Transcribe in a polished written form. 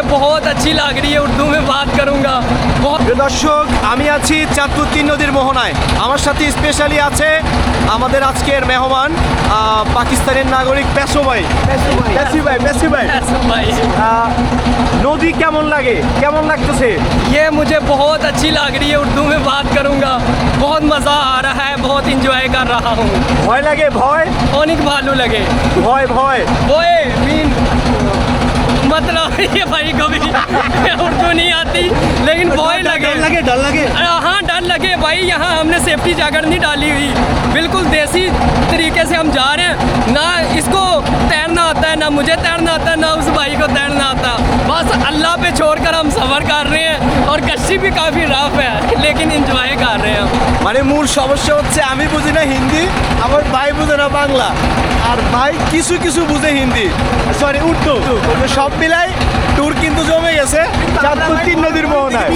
बहुत अच्छी लग रही है, उर्दू में बात करूँगा। बहुत প্রিয় দর্শক, আমি আছি চাঁদপুর 3 নদীর মোহনায়। আমার সাথে স্পেশালি আছে আমাদের আজকের মেহমান পাকিস্তানের নাগরিক পেশো ভাই। পেশি ভাই ऐसा भाई, নদী কেমন লাগে, কেমন লাগতেছে? ये मुझे बहुत अच्छी लग रही है, उर्दू में बात करूँगा। बहुत मज़ा आ रहा है, बहुत इंजॉय कर रहा हूँ। ভয় লাগে? ভয় অনেক ভালো লাগে। ভয় ভয় ओए मीन मतलब ये भाई कभी उर्दू नहीं आती, लेकिन भय लगे। डर लगे हाँ डर लगे भाई, यहाँ हमने सेफ्टी जैकेट नहीं डाली हुई, बिल्कुल देसी तरीके से हम जा रहे हैं। ना इसको तैरना आता है, ना मुझे तैरना आता है, ना उस भाई को तैरना आता। बस अल्लाह पे छोड़कर हम सफ़र कर रहे हैं, और कश्ती भी काफ़ी रफ है, लेकिन इंजॉय कर रहे हैं हम। মানে মূল সমস্যা হচ্ছে আমি বুঝি না হিন্দি, আমার ভাই বুঝে না বাংলা, আর ভাই কিছু কিছু বুঝে হিন্দি, সরি উর্দু। তো সব মিলাই ট্যুর কিন্তু জমে গেছে চাঁদপুর 3 নদীর মোহনায়।